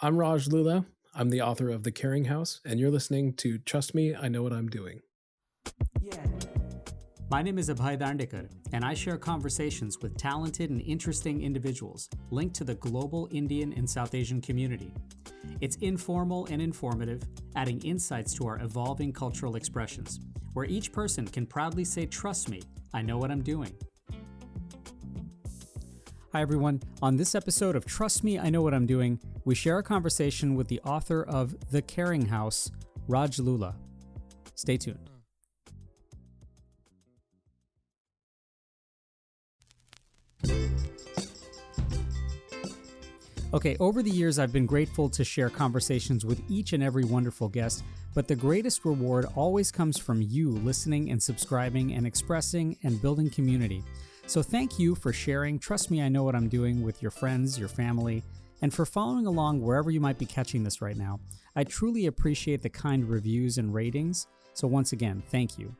I'm Raj Lulla. I'm the author of The Caring House, and you're listening to Trust Me, I Know What I'm Doing. Yeah. My name is Abhay Dandekar, and I share conversations with talented and interesting individuals linked to the global Indian and South Asian community. It's informal and informative, adding insights to our evolving cultural expressions, where each person can proudly say, "Trust me, I know what I'm doing." Hi, everyone. On this episode of Trust Me, I Know What I'm Doing, we share a conversation with the author of The Caring House, Raj Lulla. Stay tuned. Okay, over the years, I've been grateful to share conversations with each and every wonderful guest, but the greatest reward always comes from you listening and subscribing and expressing and building community. So thank you for sharing Trust Me, I Know What I'm Doing with your friends, your family, and for following along wherever you might be catching this right now. I truly appreciate the kind reviews and ratings, so once again, thank you.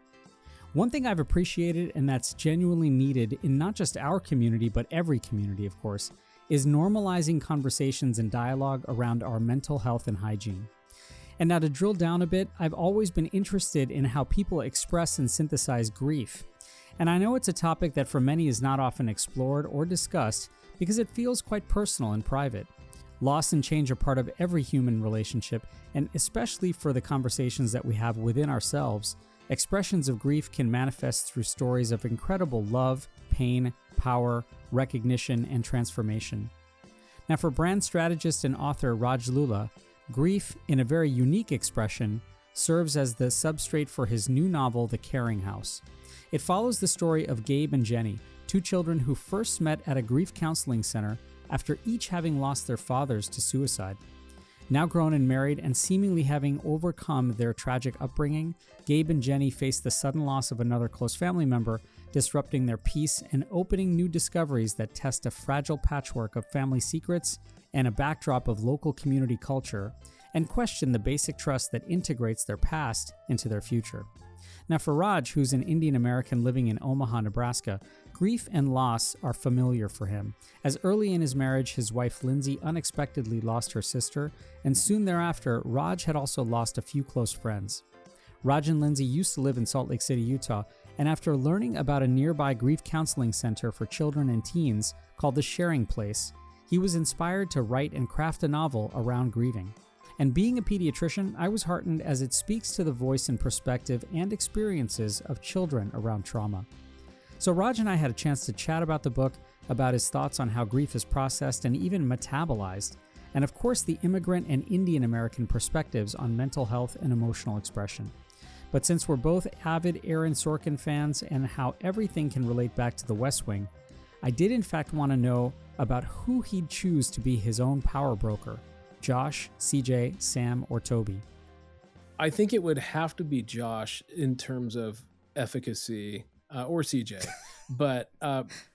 One thing I've appreciated, and that's genuinely needed in not just our community, but every community, of course, is normalizing conversations and dialogue around our mental health and hygiene. And now to drill down a bit, I've always been interested in how people express and synthesize grief. And I know it's a topic that for many is not often explored or discussed because it feels quite personal and private. Loss and change are part of every human relationship, and especially for the conversations that we have within ourselves, expressions of grief can manifest through stories of incredible love, pain, power, recognition, and transformation. Now, for brand strategist and author Raj Lulla, grief, in a very unique expression, serves as the substrate for his new novel, The Caring House. It follows the story of Gabe and Jenny, two children who first met at a grief counseling center after each having lost their fathers to suicide. Now grown and married and seemingly having overcome their tragic upbringing, Gabe and Jenny face the sudden loss of another close family member, disrupting their peace and opening new discoveries that test a fragile patchwork of family secrets and a backdrop of local community culture, and question the basic trust that integrates their past into their future. Now, for Raj, who's an Indian American living in Omaha, Nebraska, grief and loss are familiar for him, as early in his marriage, his wife Lindsay unexpectedly lost her sister, and soon thereafter, Raj had also lost a few close friends. Raj and Lindsay used to live in Salt Lake City, Utah, and after learning about a nearby grief counseling center for children and teens called The Sharing Place, he was inspired to write and craft a novel around grieving. And being a pediatrician, I was heartened as it speaks to the voice and perspective and experiences of children around trauma. So Raj and I had a chance to chat about the book, about his thoughts on how grief is processed and even metabolized, and of course the immigrant and Indian American perspectives on mental health and emotional expression. But since we're both avid Aaron Sorkin fans and how everything can relate back to the West Wing, I did in fact want to know about who he'd choose to be his own power broker. Josh, CJ, Sam, or Toby? I think it would have to be Josh in terms of efficacy, or CJ, but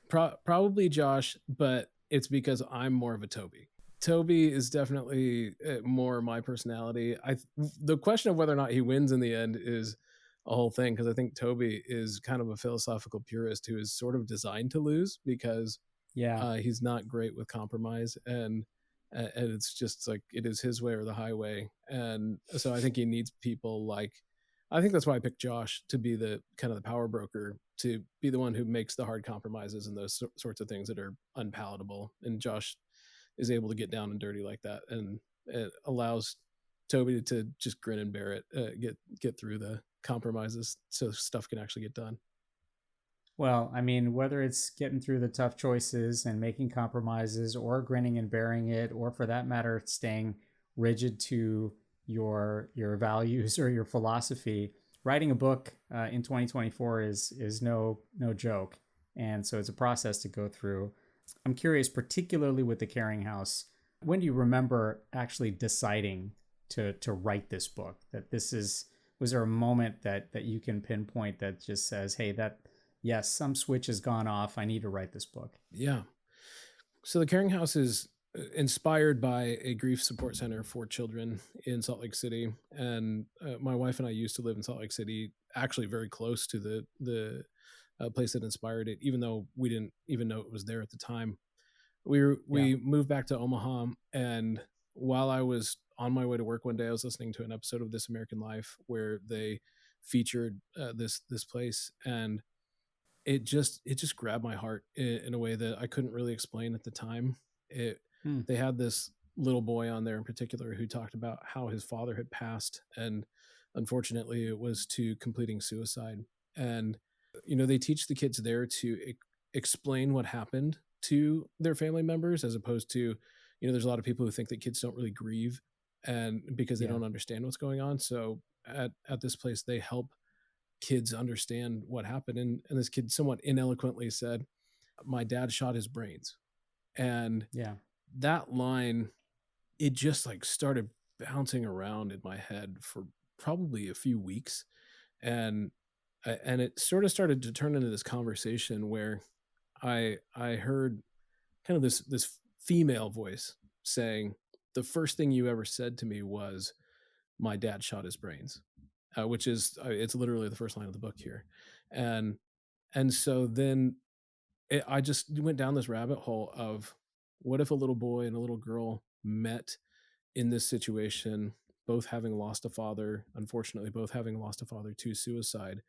probably Josh, but it's because I'm more of a Toby. Toby is definitely more my personality. The question of whether or not he wins in the end is a whole thing, because I think Toby is kind of a philosophical purist who is sort of designed to lose because he's not great with compromise, and it's just like it is his way or the highway. And so I think he needs people like, I think that's why I picked Josh to be the kind of the power broker, to be the one who makes the hard compromises and those sorts of things that are unpalatable. And Josh is able to get down and dirty like that, and it allows Toby to just grin and bear it, get through the compromises so stuff can actually get done. Well, I mean, whether it's getting through the tough choices and making compromises, or grinning and bearing it, or for that matter, staying rigid to your values or your philosophy, writing a book in 2024 is no joke, and so it's a process to go through. I'm curious, particularly with The Caring House, when do you remember actually deciding to write this book? Was there a moment that you can pinpoint that just says, hey, yes, some switch has gone off, I need to write this book? Yeah. So The Caring House is inspired by a grief support center for children in Salt Lake City. And my wife and I used to live in Salt Lake City, actually very close to the place that inspired it, even though we didn't even know it was there at the time. We moved back to Omaha, and while I was on my way to work one day, I was listening to an episode of This American Life where they featured this place, and it just grabbed my heart in a way that I couldn't really explain at the time. It Hmm. They had this little boy on there in particular who talked about how his father had passed, and unfortunately it was to completing suicide. And they teach the kids there to explain what happened to their family members, as opposed to, there's a lot of people who think that kids don't really grieve and because they Yeah. don't understand what's going on. So at this place they help kids understand what happened. And this kid somewhat ineloquently said, my dad shot his brains. And Yeah. that line, it just like started bouncing around in my head for probably a few weeks. And and it sort of started to turn into this conversation where I heard kind of this female voice saying, the first thing you ever said to me was, my dad shot his brains, which is it's literally the first line of the book here. And so then I just went down this rabbit hole of, what if a little boy and a little girl met in this situation, both having lost a father, unfortunately, both having lost a father to suicide.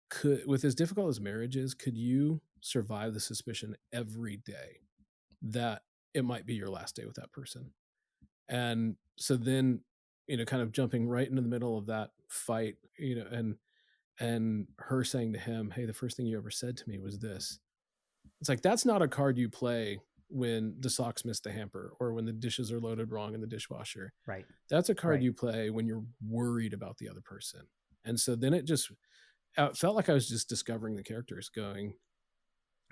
Could, with as difficult as marriage is, could you survive the suspicion every day that it might be your last day with that person? And so then, kind of jumping right into the middle of that fight, and her saying to him, hey, the first thing you ever said to me was this. It's like, that's not a card you play when the socks miss the hamper or when the dishes are loaded wrong in the dishwasher. Right. That's a card Right. you play when you're worried about the other person. And so then it just felt like I was just discovering the characters, going,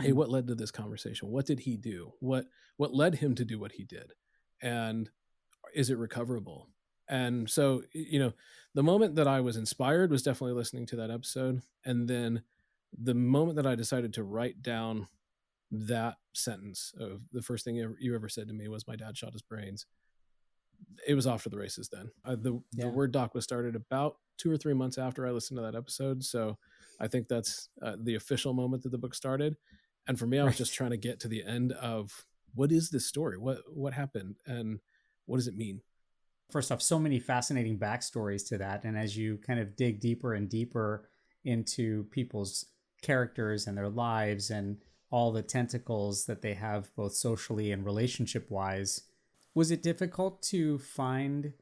hey, what led to this conversation? What did he do? What led him to do what he did? And is it recoverable? And so, the moment that I was inspired was definitely listening to that episode. And then the moment that I decided to write down that sentence of, the first thing you ever said to me was, my dad shot his brains, it was off to the races then. The Word doc was started about 2 or 3 months after I listened to that episode. So I think that's the official moment that the book started. And for me, I was just trying to get to the end of, what is this story? What happened? And what does it mean? First off, so many fascinating backstories to that. And as you kind of dig deeper and deeper into people's characters and their lives and all the tentacles that they have, both socially and relationship wise, was it difficult to find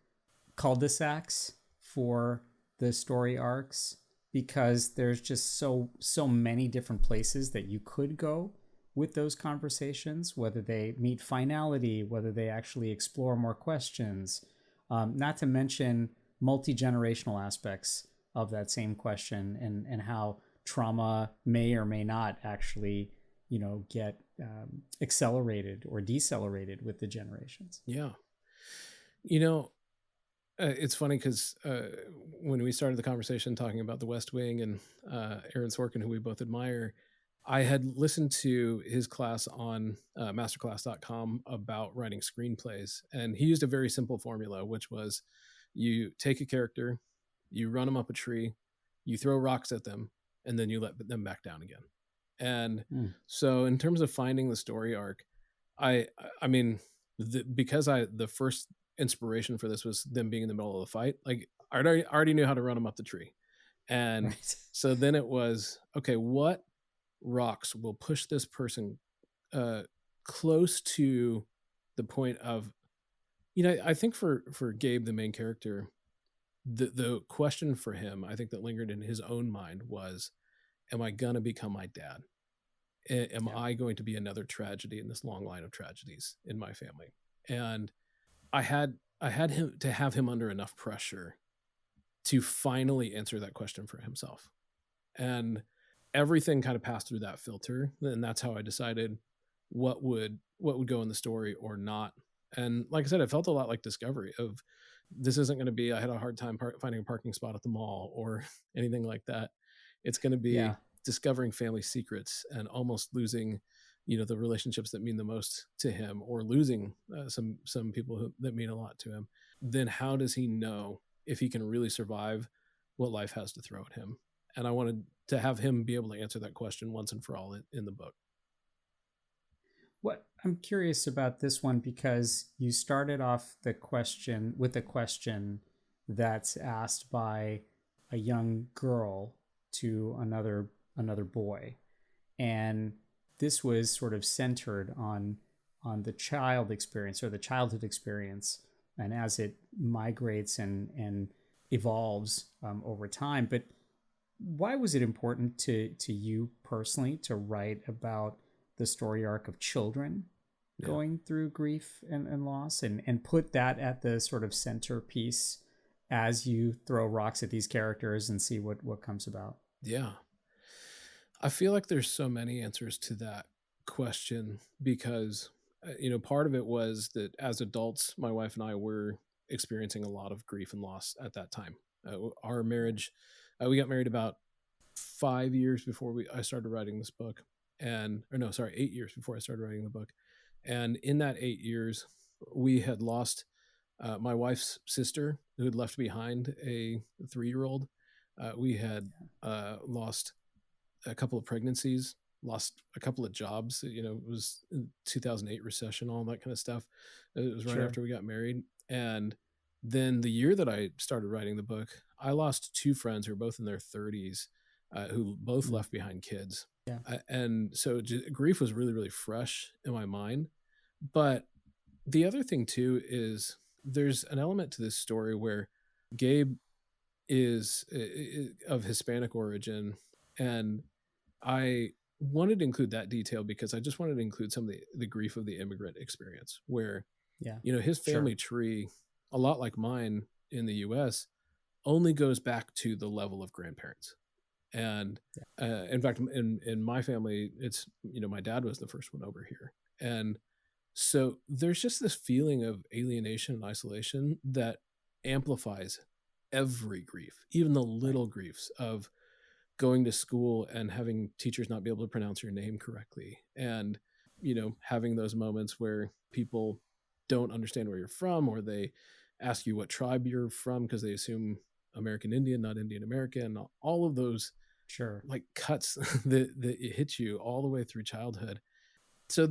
cul-de-sacs for the story arcs? Because there's just so many different places that you could go with those conversations, whether they meet finality, whether they actually explore more questions, not to mention multi-generational aspects of that same question, and how trauma may or may not actually, get accelerated or decelerated with the generations. Yeah. It's funny because when we started the conversation talking about The West Wing and Aaron Sorkin, who we both admire, I had listened to his class on masterclass.com about writing screenplays. And he used a very simple formula, which was, you take a character, you run them up a tree, you throw rocks at them, and then you let them back down again. And so in terms of finding the story arc, I mean, because the first inspiration for this was them being in the middle of the fight, like I already knew how to run them up the tree. And so then it was, okay, what rocks will push this person close to the point of, I think for Gabe, the main character, the question for him, I think that lingered in his own mind was, am I gonna become my dad? Am I going to be another tragedy in this long line of tragedies in my family? And I had him to have him under enough pressure to finally answer that question for himself. And everything kind of passed through that filter. And that's how I decided what would go in the story or not. And like I said, it felt a lot like Discovery of, this isn't going to be, I had a hard time finding a parking spot at the mall or anything like that. It's going to be discovering family secrets and almost losing, the relationships that mean the most to him, or losing some people that mean a lot to him. Then how does he know if he can really survive what life has to throw at him? And I wanted to have him be able to answer that question once and for all in the book. What I'm curious about this one because you started off the question with a question that's asked by a young girl to another boy, and this was sort of centered on the child experience or the childhood experience, and as it migrates and evolves over time. But why was it important to you personally to write about the story arc of children going through grief and loss, and put that at the sort of centerpiece as you throw rocks at these characters and see what comes about? Yeah. I feel like there's so many answers to that question because, part of it was that as adults, my wife and I were experiencing a lot of grief and loss at that time. Our marriage, we got married about 5 years before I started writing this book, or no, sorry, 8 years before I started writing the book. And in that 8 years, we had lost my wife's sister, who had left behind a 3-year-old. We had lost a couple of pregnancies, lost a couple of jobs. It was in 2008 recession, all that kind of stuff. It was right after we got married. And then the year that I started writing the book, I lost 2 friends who were both in their 30s, who both left behind kids. Yeah. And so grief was really, really fresh in my mind. But the other thing too is there's an element to this story where Gabe is of Hispanic origin, and I wanted to include that detail because I just wanted to include some of the grief of the immigrant experience, where his family tree, a lot like mine in the US, only goes back to the level of grandparents. And in fact, in my family, it's, my dad was the first one over here. And so there's just this feeling of alienation and isolation that amplifies every grief, even the little griefs of going to school and having teachers not be able to pronounce your name correctly, and having those moments where people don't understand where you're from, or they ask you what tribe you're from because they assume American Indian, not Indian American. All of those like cuts that it hits you all the way through childhood. So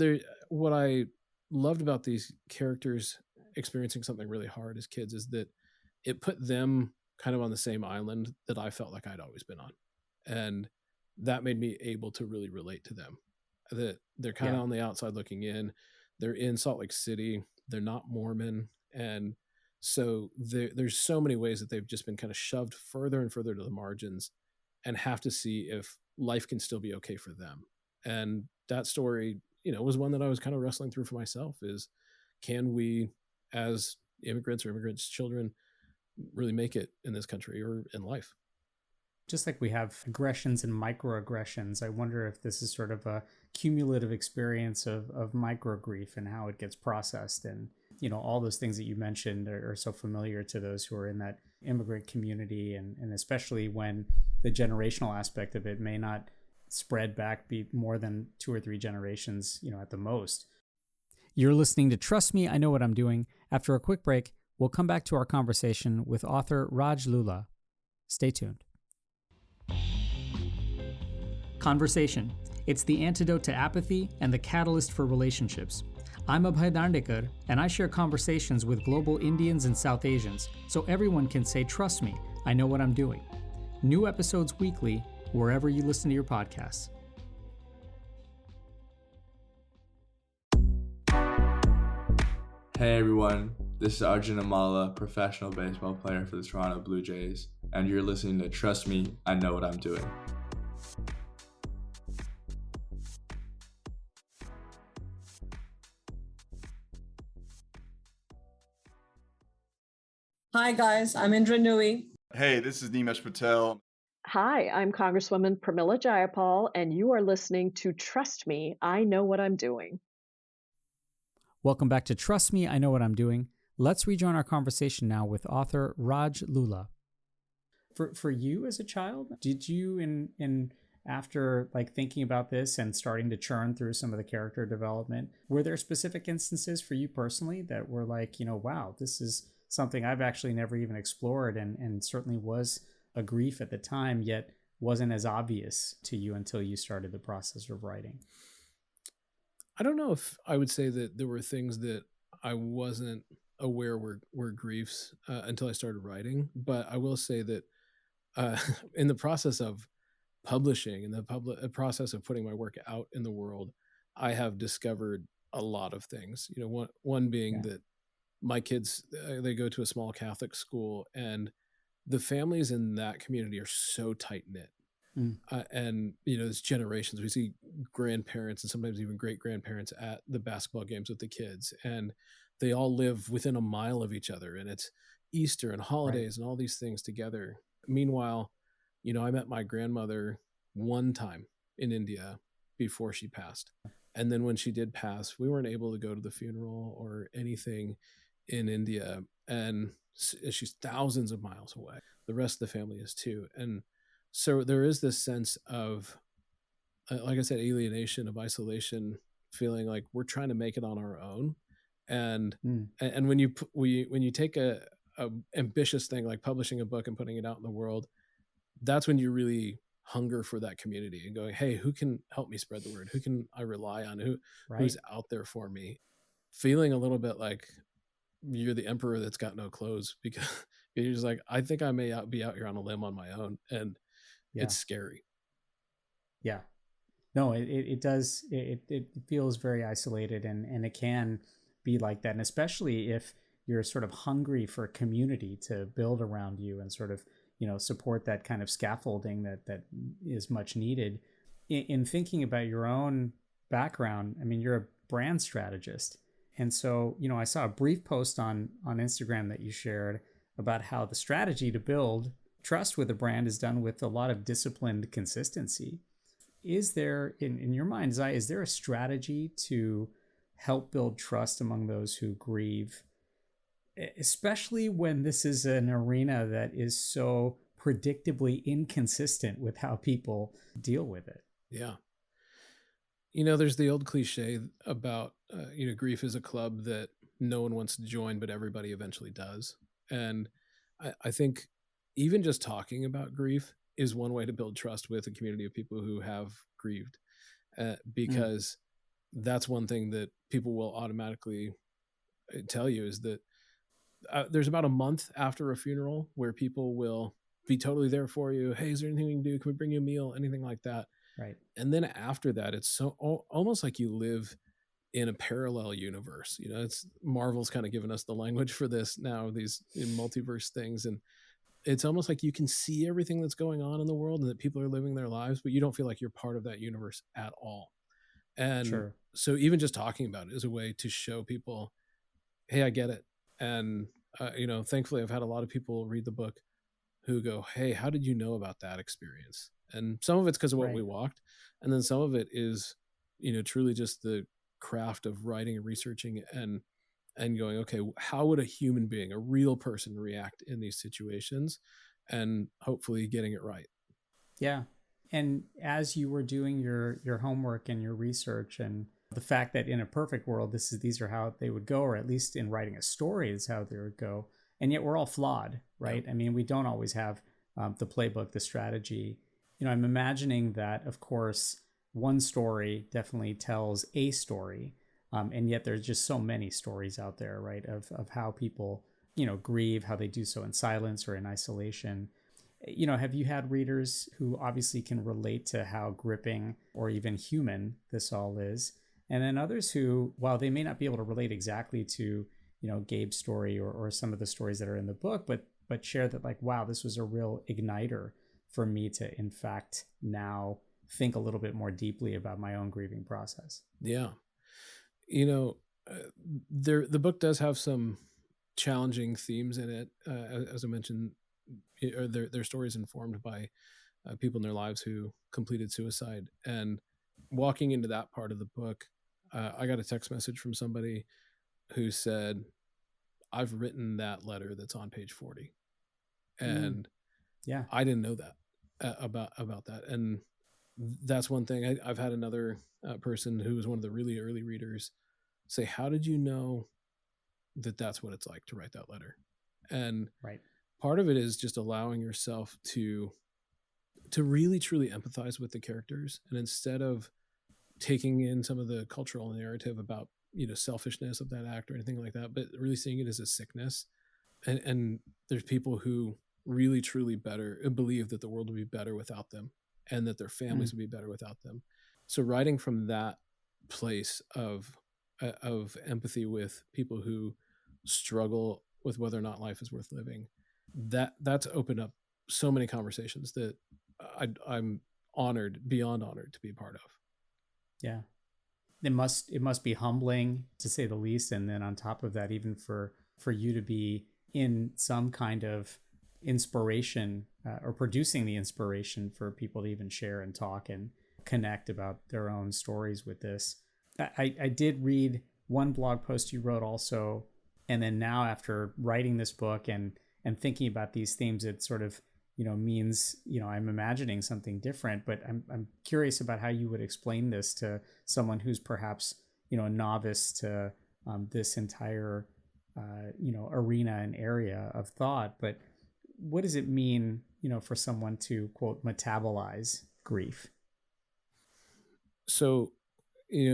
what I loved about these characters experiencing something really hard as kids is that it put them kind of on the same island that I felt like I'd always been on. And that made me able to really relate to them. That they're kind of on the outside looking in. They're in Salt Lake City. They're not Mormon. And so there's so many ways that they've just been kind of shoved further and further to the margins, and have to see if life can still be okay for them. And that story, was one that I was kind of wrestling through for myself, is can we, as immigrants or immigrants' children, really make it in this country or in life? Just like we have aggressions and microaggressions, I wonder if this is sort of a cumulative experience of micro grief and how it gets processed. And, all those things that you mentioned are so familiar to those who are in that immigrant community. And especially when the generational aspect of it may not spread back, be more than 2 or 3 generations, at the most. You're listening to Trust Me, I Know What I'm Doing. After a quick break, we'll come back to our conversation with author Raj Lulla. Stay tuned. Conversation. It's the antidote to apathy and the catalyst for relationships. I'm Abhay Dandekar, and I share conversations with global Indians and South Asians, so everyone can say, trust me, I know what I'm doing. New episodes weekly, wherever you listen to your podcasts. Hey everyone, this is Arjun Amala, professional baseball player for the Toronto Blue Jays, and you're listening to Trust Me, I Know What I'm Doing. Hi guys, I'm Indra Nui. Hey, this is Nimesh Patel. Hi, I'm Congresswoman Pramila Jayapal, and you are listening to Trust Me, I Know What I'm Doing. Welcome back to Trust Me, I Know What I'm Doing. Let's rejoin our conversation now with author Raj Lulla. For you as a child, did you, in after thinking about this and starting to churn through some of the character development, were there specific instances for you personally that were wow, this is something I've actually never even explored, and certainly was a grief at the time, yet wasn't as obvious to you until you started the process of writing? I don't know if I would say that there were things that I wasn't aware were griefs until I started writing, but I will say that uh, in the process of publishing and the public process of putting my work out in the world, I have discovered a lot of things. You know, one being Yeah. that my kids they go to a small Catholic school, and the families in that community are so tight knit. Mm. And you know, it's generations. We see grandparents and sometimes even great grandparents at the basketball games with the kids, and they all live within a mile of each other. And it's Easter and Right. holidays and all these things together. Meanwhile, you know, I met my grandmother one time in India before she passed, and then when she did pass, we weren't able to go to the funeral or anything in India, and she's thousands of miles away. The rest of the family is too, and so there is this sense of like I said, alienation, of isolation, feeling like we're trying to make it on our own. And Mm. and when when you take a ambitious thing like publishing a book and putting it out in the world, that's when you really hunger for that community and going, hey, who can help me spread the word? Who can I rely on? Who's Right. out there for me? Feeling a little bit like you're the emperor that's got no clothes, because you're just like, I think I may be out here on a limb on my own, and Yeah. it's scary. Yeah. No, it does. It feels very isolated, and it can be like that. And especially if you're sort of hungry for community to build around you and sort of, support that kind of scaffolding that is much needed. In thinking about your own background, I mean, you're a brand strategist. And so, I saw a brief post on Instagram that you shared about how the strategy to build trust with a brand is done with a lot of disciplined consistency. Is there, in your mind's eye, is there a strategy to help build trust among those who grieve, especially when this is an arena that is so predictably inconsistent with how people deal with it? Yeah. You know, there's the old cliche about, you know, grief is a club that no one wants to join, but everybody eventually does. And I think even just talking about grief is one way to build trust with a community of people who have grieved, Mm. because that's one thing that people will automatically tell you is that there's about a month after a funeral where people will be totally there for you. Hey, is there anything we can do? Can we bring you a meal? Anything like that. Right. And then after that, it's so almost like you live in a parallel universe. You know, it's Marvel's kind of given us the language for this now, these multiverse things. And it's almost like you can see everything that's going on in the world and that people are living their lives, but you don't feel like you're part of that universe at all. And Sure. so even just talking about it is a way to show people, hey, I get it. And, you know, thankfully I've had a lot of people read the book who go, hey, how did you know about that experience? And some of it's because of what we Right. walked. And then some of it is, you know, truly just the craft of writing and researching and going, okay, how would a human being, a real person, react in these situations, and hopefully getting it right. Yeah. And as you were doing your homework and your research, and the fact that in a perfect world these are how they would go, or at least in writing a story is how they would go, and yet we're all flawed, Yeah. right? I mean, we don't always have the playbook, the strategy. I'm imagining that, of course, one story definitely tells a story, and yet there's just so many stories out there, right, of how people grieve, how they do so in silence or in isolation. Have you had readers who obviously can relate to how gripping or even human this all is? And then others who, while they may not be able to relate exactly to, Gabe's story or some of the stories that are in the book, but share that, like, wow, this was a real igniter for me to, in fact, now think a little bit more deeply about my own grieving process. Yeah. You know, the book does have some challenging themes in it. As I mentioned, or their stories informed by people in their lives who completed suicide. And walking into that part of the book, I got a text message from somebody who said, I've written that letter that's on page 40. Mm, And yeah. I didn't know that about that. And that's one thing. I've had another person who was one of the really early readers say, how did you know that that's what it's like to write that letter? And Right. part of it is just allowing yourself to really truly empathize with the characters, and instead of taking in some of the cultural narrative about, selfishness of that act or anything like that, but really seeing it as a sickness. And there's people who really truly believe that the world would be better without them, and that their families would be better without them. So writing from that place of empathy with people who struggle with whether or not life is worth living, that's opened up so many conversations that I'm beyond honored to be a part of. Yeah. It must be humbling, to say the least. And then on top of that, even for you to be in some kind of inspiration, or producing the inspiration for people to even share and talk and connect about their own stories with this. I did read one blog post you wrote also, and then now after writing this book and thinking about these themes, it sort of means I'm imagining something different. But I'm curious about how you would explain this to someone who's perhaps a novice to this entire arena and area of thought. But what does it mean for someone to, quote, metabolize grief? So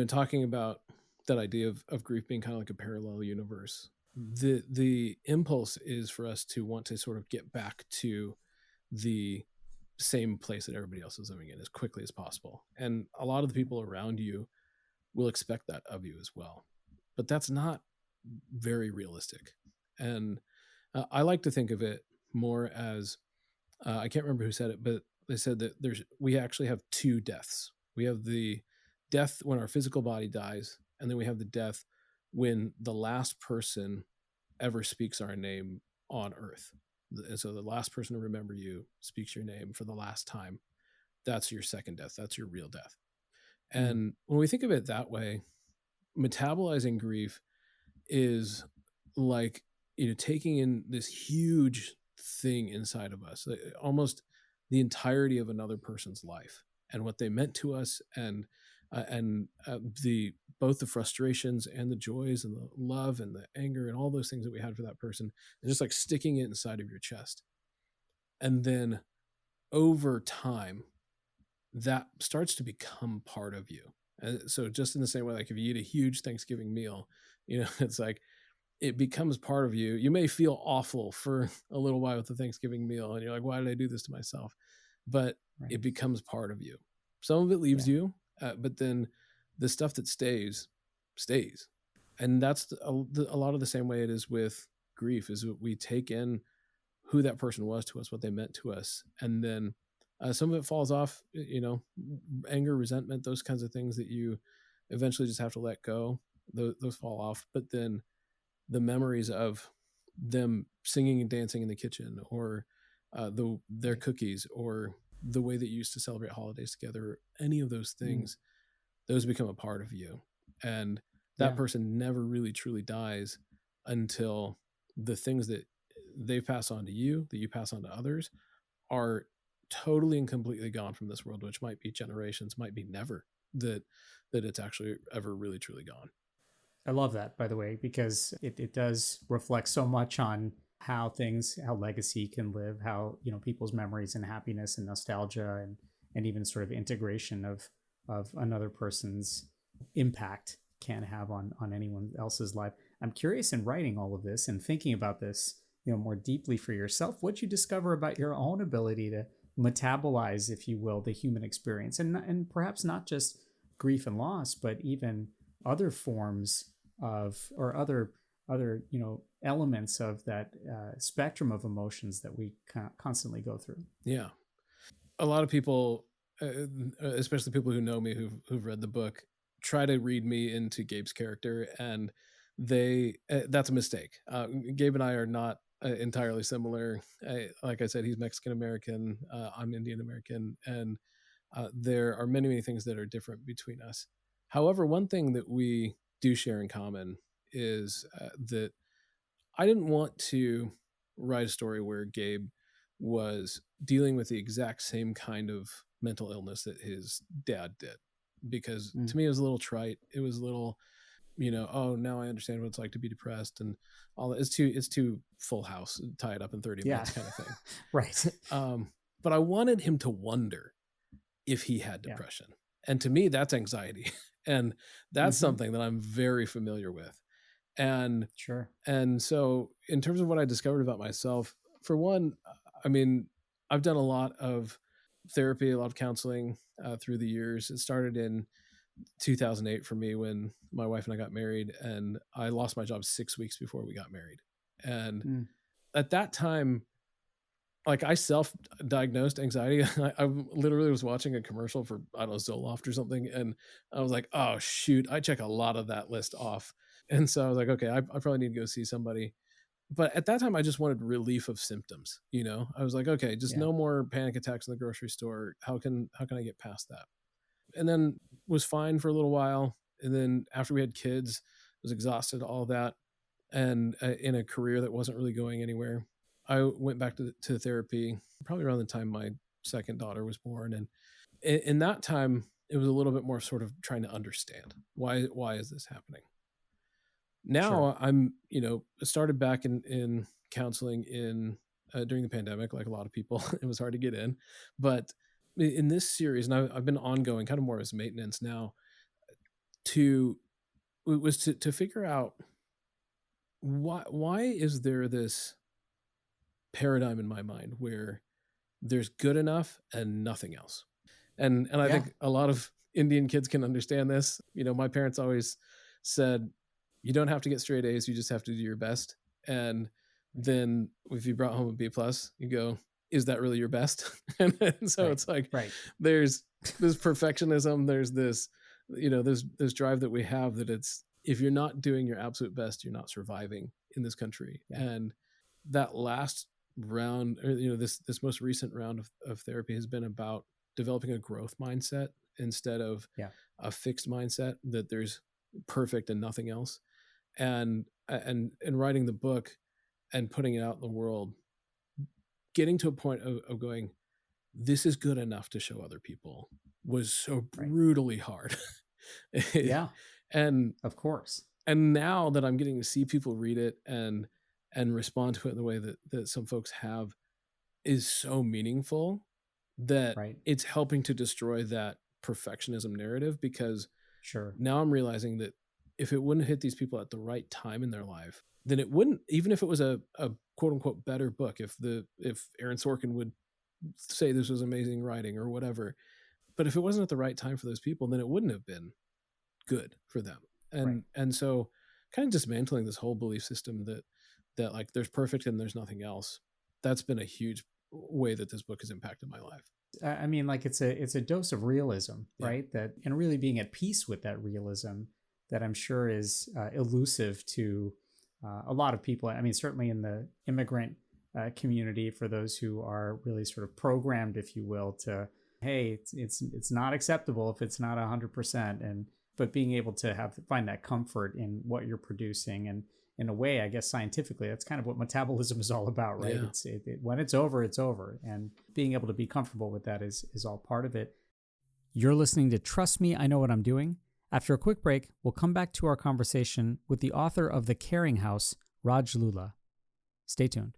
talking about that idea of grief being kind of like a parallel universe, the impulse is for us to want to sort of get back to the same place that everybody else is living in as quickly as possible. And a lot of the people around you will expect that of you as well. But that's not very realistic. And I like to think of it more as, I can't remember who said it, but they said that we actually have two deaths. We have the death when our physical body dies, and then we have the death when the last person ever speaks our name on earth. And so the last person to remember you speaks your name for the last time. That's your second death. That's your real death. And when we think of it that way, metabolizing grief is like, taking in this huge thing inside of us, almost the entirety of another person's life and what they meant to us, and both the frustrations and the joys and the love and the anger and all those things that we had for that person, and just like sticking it inside of your chest. And then over time, that starts to become part of you. And so just in the same way, like if you eat a huge Thanksgiving meal, it's like it becomes part of you. You may feel awful for a little while with the Thanksgiving meal, and you're like, why did I do this to myself? But it becomes part of you. Some of it leaves you, but then the stuff that stays. And that's a lot of the same way it is with grief, is that we take in who that person was to us, what they meant to us. And then some of it falls off, anger, resentment, those kinds of things that you eventually just have to let go. Those fall off. But then the memories of them singing and dancing in the kitchen, or their cookies, or the way that you used to celebrate holidays together, any of those things, those become a part of you. And that person never really truly dies until the things that they pass on to you, that you pass on to others, are totally and completely gone from this world, which might be generations, might be never, that it's actually ever really truly gone. I love that, by the way, because it does reflect so much on how legacy can live, how, people's memories and happiness and nostalgia and even sort of integration of another person's impact can have on anyone else's life. I'm curious, in writing all of this and thinking about this, more deeply for yourself, what you discover about your own ability to metabolize, if you will, the human experience, and perhaps not just grief and loss, but even other forms of, or other elements of that spectrum of emotions that we constantly go through. Yeah, a lot of people, especially people who know me, who've read the book, try to read me into Gabe's character, and that's a mistake. Gabe and I are not entirely similar. Like I said, he's Mexican American, I'm Indian American, and there are many things that are different between us. However, one thing that we do share in common is that I didn't want to write a story where Gabe was dealing with the exact same kind of mental illness that his dad did, because to me it was a little trite. It was a little, oh, now I understand what it's like to be depressed, and all that. It's too Full House, tie it up in 30 minutes kind of thing. Right. But I wanted him to wonder if he had depression. And to me, that's anxiety. And that's Mm-hmm. something that I'm very familiar with. And Sure. and so in terms of what I discovered about myself, for one, I mean, I've done a lot of therapy, a lot of counseling through the years. It started in 2008 for me when my wife and I got married, and I lost my job 6 weeks before we got married. And Mm. at that time, like I self-diagnosed anxiety. I literally was watching a commercial for, I don't know, Zoloft or something, and I was like, oh shoot, I check a lot of that list off. And so I was like, okay, I probably need to go see somebody. But at that time, I just wanted relief of symptoms. I was like, okay, just Yeah. no more panic attacks in the grocery store. How can I get past that? And then was fine for a little while. And then after we had kids, was exhausted, all that, and in a career that wasn't really going anywhere. I went back to therapy probably around the time my second daughter was born, and in that time, it was a little bit more sort of trying to understand why is this happening. Sure. Now I'm started back in counseling in during the pandemic, like a lot of people. It was hard to get in, but in this series, and I've been ongoing, kind of more as maintenance now, to was to figure out why is there this paradigm in my mind where there's good enough and nothing else. And I Yeah. think a lot of Indian kids can understand this. My parents always said, you don't have to get straight A's, you just have to do your best. And then if you brought home a B plus, you go, is that really your best? And so Right. it's like Right. there's this perfectionism, there's this, this drive that we have that it's, if you're not doing your absolute best, you're not surviving in this country. Yeah. And that last round, or this most recent round of therapy has been about developing a growth mindset instead of Yeah. a fixed mindset that there's perfect and nothing else. And writing the book and putting it out in the world, getting to a point of going, this is good enough to show other people, was so Right. brutally hard. Yeah. and Of course. and now that I'm getting to see people read it and respond to it in the way that some folks have, is so meaningful that Right. it's helping to destroy that perfectionism narrative, because Sure. now I'm realizing that if it wouldn't hit these people at the right time in their life, then it wouldn't, even if it was a quote unquote better book, if Aaron Sorkin would say this was amazing writing or whatever, but if it wasn't at the right time for those people, then it wouldn't have been good for them. Right. And so kind of dismantling this whole belief system that like there's perfect and there's nothing else. That's been a huge way that this book has impacted my life. I mean, like it's a dose of realism, Yeah. right? That, and really being at peace with that realism, that I'm sure is elusive to a lot of people. I mean, certainly in the immigrant community, for those who are really sort of programmed, if you will, to, hey, it's not acceptable if it's not 100%, and but being able to find that comfort in what you're producing. And in a way, I guess scientifically, that's kind of what metabolism is all about, right? Yeah. When it's over, it's over. And being able to be comfortable with that is all part of it. You're listening to Trust Me, I Know What I'm Doing. After a quick break, we'll come back to our conversation with the author of The Caring House, Raj Lulla. Stay tuned.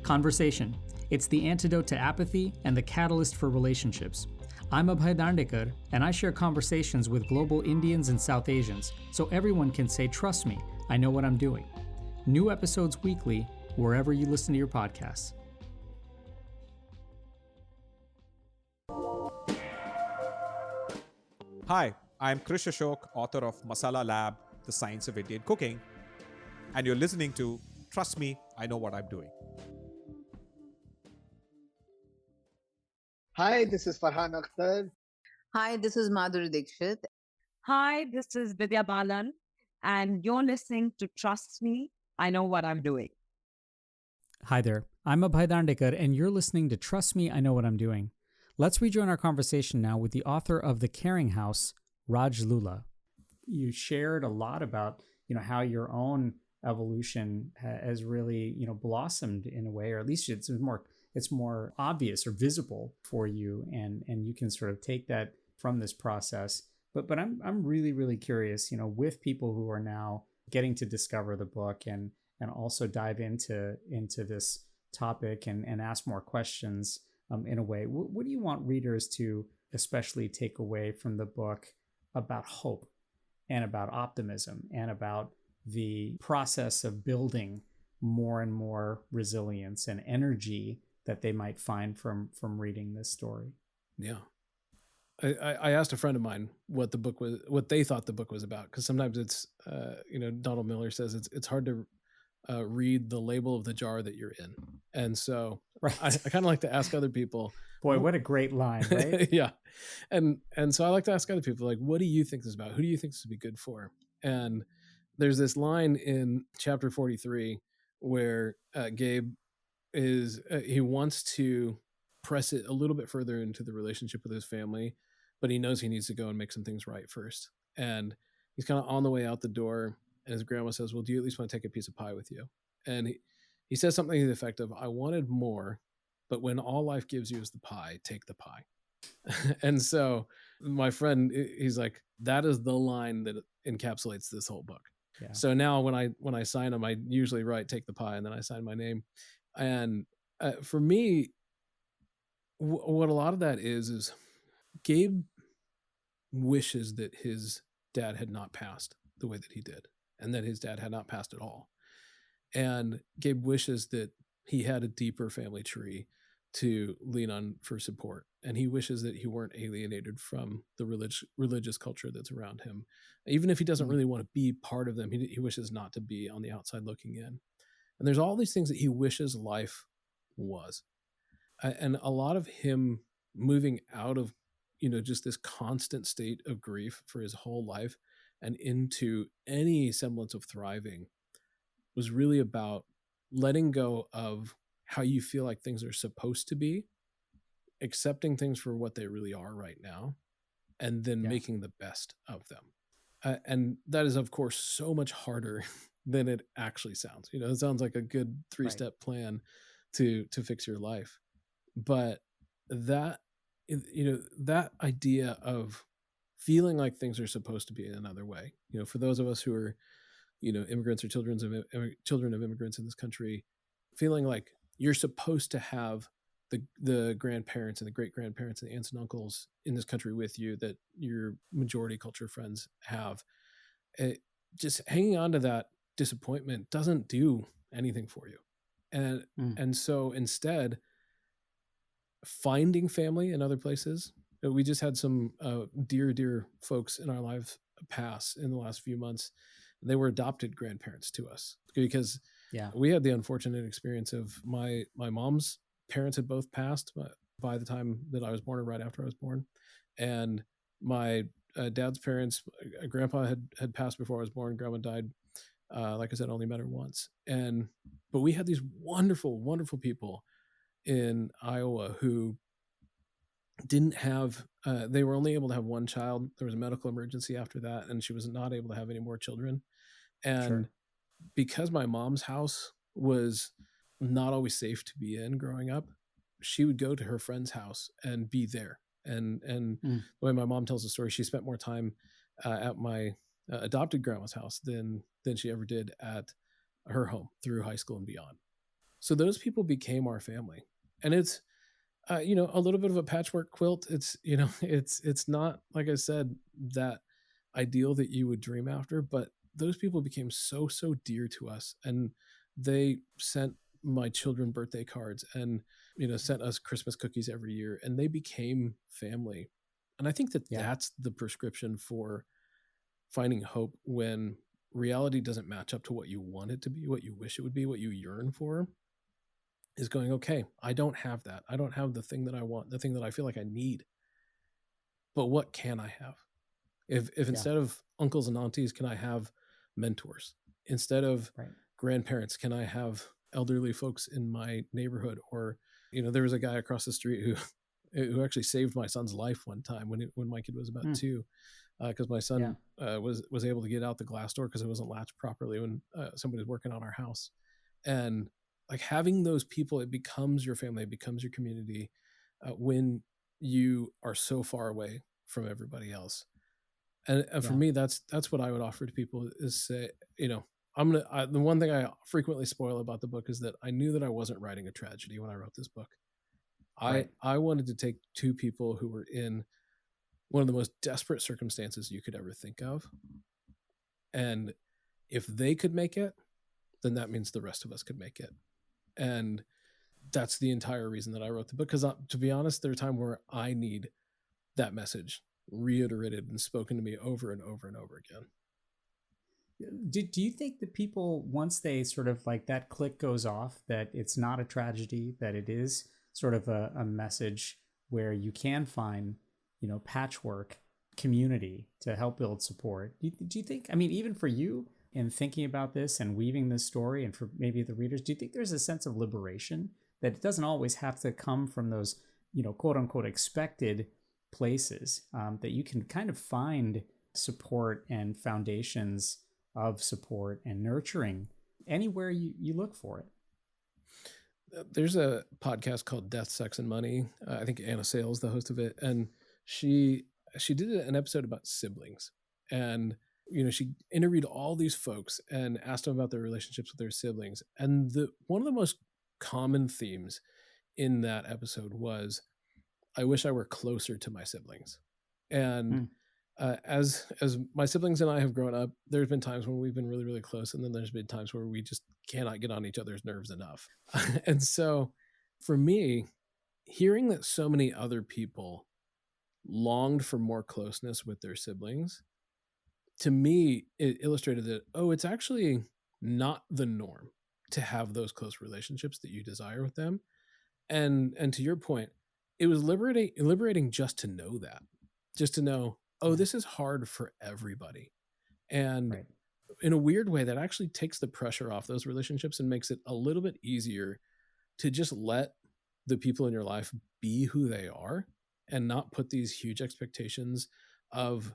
Conversation. It's the antidote to apathy and the catalyst for relationships. I'm Abhay Dandekar, and I share conversations with global Indians and South Asians, so everyone can say, trust me, I know what I'm doing. New episodes weekly, wherever you listen to your podcasts. Hi, I'm Krish Ashok, author of Masala Lab, The Science of Indian Cooking, and you're listening to Trust Me, I Know What I'm Doing. Hi, this is Farhan Akhtar. Hi, this is Madhuri Dixit. Hi, this is Vidya Balan, and you're listening to Trust Me, I Know What I'm Doing. Hi there, I'm Abhay Dandekar, and you're listening to Trust Me, I Know What I'm Doing. Let's rejoin our conversation now with the author of The Caring House, Raj Lulla. You shared a lot about, how your own evolution has really, blossomed in a way, or at least it's more obvious or visible for you, and you can sort of take that from this process. But I'm really, really curious, with people who are now getting to discover the book and also dive into this topic and ask more questions in a way. What do you want readers to especially take away from the book about hope and about optimism and about the process of building more and more resilience and energy that they might find from reading this story? Yeah. I asked a friend of mine what they thought the book was about, because sometimes it's, Donald Miller says it's hard to read the label of the jar that you're in, and so right. I kind of like to ask other people. Boy, what a great line, right? Yeah, and so I like to ask other people, like, what do you think this is about? Who do you think this would be good for? And there's this line in chapter 43 where Gabe he wants to press it a little bit further into the relationship with his family, but he knows he needs to go and make some things right first. And he's kind of on the way out the door, and his grandma says, well, do you at least want to take a piece of pie with you? And he says something to the effect of, I wanted more, but when all life gives you is the pie, take the pie. And so my friend, he's like, that is the line that encapsulates this whole book. Yeah. So now when I sign them, I usually write take the pie, and then I sign my name. And for me, what a lot of that is Gabe wishes that his dad had not passed the way that he did, and that his dad had not passed at all. And Gabe wishes that he had a deeper family tree to lean on for support. And he wishes that he weren't alienated from the religious culture that's around him. Even if he doesn't really want to be part of them, he wishes not to be on the outside looking in. And there's all these things that he wishes life was. And a lot of him moving out of, just this constant state of grief for his whole life and into any semblance of thriving was really about letting go of how you feel like things are supposed to be, accepting things for what they really are right now, and then making the best of them. And that is, of course, so much harder than it actually sounds. It sounds like a good 3-step plan to fix your life. But that idea of feeling like things are supposed to be in another way, for those of us who are, immigrants or children of immigrants in this country, feeling like you're supposed to have the grandparents and the great grandparents and the aunts and uncles in this country with you that your majority culture friends have. Just hanging on to that disappointment doesn't do anything for you. And so instead, finding family in other places. We just had some dear folks in our lives pass in the last few months. They were adopted grandparents to us because we had the unfortunate experience of my mom's parents had both passed by the time that I was born, or right after I was born. And my dad's parents, grandpa had passed before I was born. Grandma died, like I said, only met her once. But we had these wonderful people in Iowa who didn't have, they were only able to have one child. There was a medical emergency after that, and she was not able to have any more children. And because my mom's house was not always safe to be in growing up, she would go to her friend's house and be there. And the way my mom tells the story, she spent more time at my adopted grandma's house than she ever did at her home through high school and beyond. So those people became our family. And it's, a little bit of a patchwork quilt. It's, it's not, like I said, that ideal that you would dream after, but those people became so dear to us. And they sent my children birthday cards and, sent us Christmas cookies every year, and they became family. And I think that that's the prescription for finding hope when reality doesn't match up to what you want it to be, what you wish it would be, what you yearn for. Is going, okay, I don't have that. I don't have the thing that I want, the thing that I feel like I need. But what can I have? If instead of uncles and aunties, can I have mentors? Instead of grandparents, can I have elderly folks in my neighborhood? Or, there was a guy across the street who actually saved my son's life one time when my kid was about 2, because my son was able to get out the glass door because it wasn't latched properly when somebody was working on our house. And like having those people, it becomes your family, it becomes your community when you are so far away from everybody else. And for me, that's what I would offer to people is say, the one thing I frequently spoil about the book is that I knew that I wasn't writing a tragedy when I wrote this book. I wanted to take two people who were in one of the most desperate circumstances you could ever think of, and if they could make it, then that means the rest of us could make it. And that's the entire reason that I wrote the book, because to be honest, there are times where I need that message reiterated and spoken to me over and over and over again. Do you think that people, once they sort of like that click goes off, that it's not a tragedy, that it is sort of a message where you can find, patchwork community to help build support? Do you think, I mean, even for you in thinking about this and weaving this story, and for maybe the readers, do you think there's a sense of liberation that it doesn't always have to come from those, quote unquote expected places, that you can kind of find support and foundations of support and nurturing anywhere you look for it? There's a podcast called Death, Sex, and Money. I think Anna Sale is the host of it, and she did an episode about siblings, and she interviewed all these folks and asked them about their relationships with their siblings, and one of the most common themes in that episode was, I wish I were closer to my siblings. And as my siblings and I have grown up, there's been times when we've been really, really close, and then there's been times where we just cannot get on each other's nerves enough. And so for me, hearing that so many other people longed for more closeness with their siblings, to me, it illustrated that, it's actually not the norm to have those close relationships that you desire with them. And to your point, it was liberating just to know that, just to know, this is hard for everybody. And in a weird way, that actually takes the pressure off those relationships and makes it a little bit easier to just let the people in your life be who they are, and not put these huge expectations of,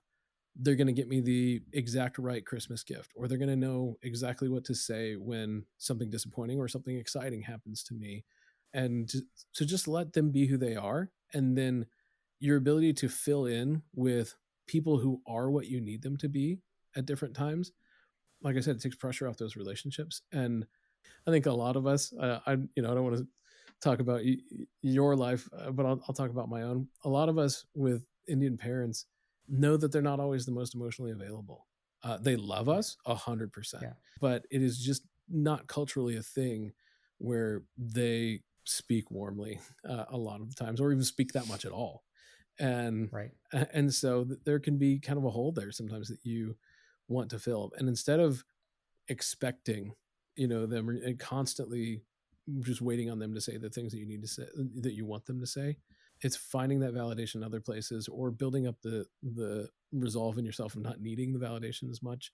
they're going to get me the exact right Christmas gift, or they're going to know exactly what to say when something disappointing or something exciting happens to me. And to just let them be who they are. And then your ability to fill in with people who are what you need them to be at different times. Like I said, it takes pressure off those relationships. And I think a lot of us, I don't want to talk about your life, but I'll talk about my own. A lot of us with Indian parents know that they're not always the most emotionally available. They love us 100%, but it is just not culturally a thing where they speak warmly a lot of the times, or even speak that much at all. And and so there can be kind of a hole there sometimes that you want to fill. And instead of expecting, them and constantly just waiting on them to say the things that you need to say, that you want them to say, it's finding that validation in other places, or building up the resolve in yourself of not needing the validation as much.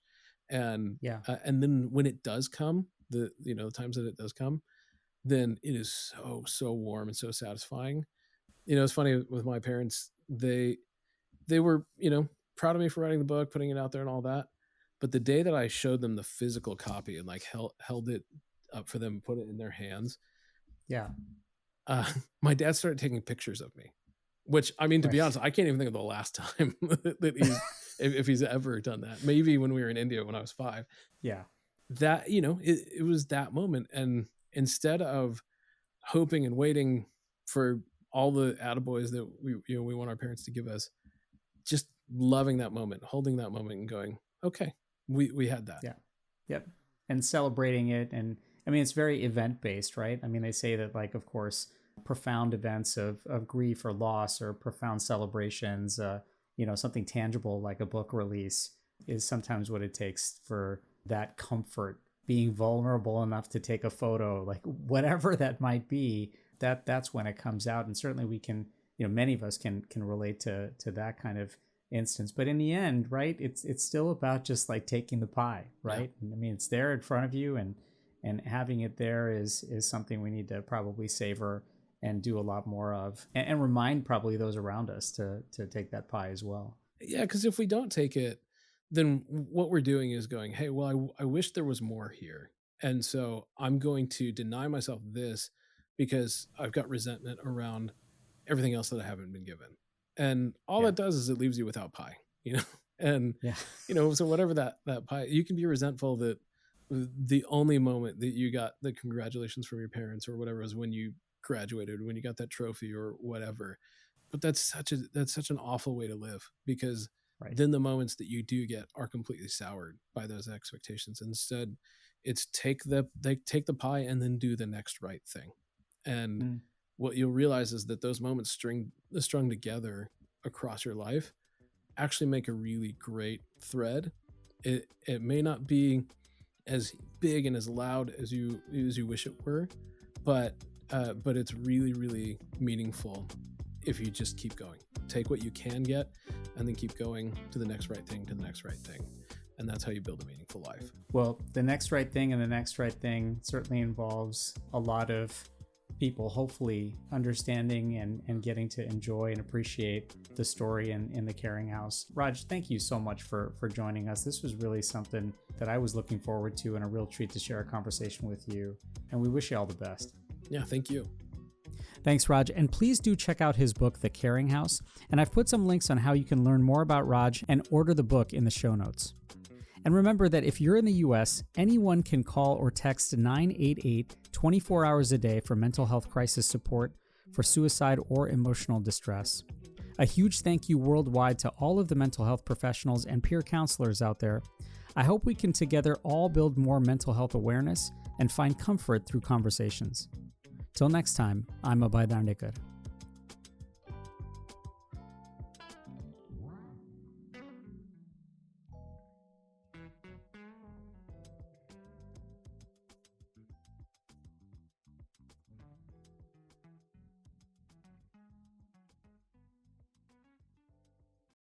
And and then when it does come, the times that it does come, then it is so warm and so satisfying. It's funny with my parents, they were, proud of me for writing the book, putting it out there and all that. But the day that I showed them the physical copy and like held it up for them, put it in their hands. My dad started taking pictures of me, which, I mean, to be honest, I can't even think of the last time that if he's ever done that. Maybe when we were in India when I was 5. That, it was that moment. And instead of hoping and waiting for all the attaboys that we want our parents to give us, just loving that moment, holding that moment, and going, okay, we had that. And celebrating it. And I mean, it's very event based, right? I mean, they say that, like, of course, profound events of grief or loss, or profound celebrations, something tangible like a book release is sometimes what it takes for that comfort. Being vulnerable enough to take a photo, like whatever that might be, that's when it comes out. And certainly we can, many of us can relate to that kind of instance. But in the end, right, it's still about just like taking the pie, right? I mean, it's there in front of you, and having it there is something we need to probably savor and do a lot more of, and remind probably those around us to take that pie as well. Yeah, because if we don't take it, then what we're doing is going, hey, well, I wish there was more here. And so I'm going to deny myself this because I've got resentment around everything else that I haven't been given. And all that does is it leaves you without pie, and, so whatever that pie, you can be resentful that the only moment that you got the congratulations from your parents or whatever was when you graduated, when you got that trophy or whatever. But that's such an awful way to live, because then the moments that you do get are completely soured by those expectations. Instead, it's take the pie and then do the next right thing. And what you'll realize is that those moments strung together across your life actually make a really great thread. It may not be as big and as loud as you wish it were, but it's really, really meaningful if you just keep going. Take what you can get and then keep going to the next right thing, and that's how you build a meaningful life. Well, the next right thing and the next right thing certainly involves a lot of people hopefully understanding and getting to enjoy and appreciate the story in the Caring House. Raj, thank you so much for joining us. This was really something that I was looking forward to, and a real treat to share a conversation with you. And we wish you all the best. Yeah, thank you. Thanks, Raj. And please do check out his book, The Caring House. And I've put some links on how you can learn more about Raj and order the book in the show notes. And remember that if you're in the US, anyone can call or text 988 24 hours a day for mental health crisis support, for suicide or emotional distress. A huge thank you worldwide to all of the mental health professionals and peer counselors out there. I hope we can together all build more mental health awareness and find comfort through conversations. Till next time, I'm Abhay Dandekar.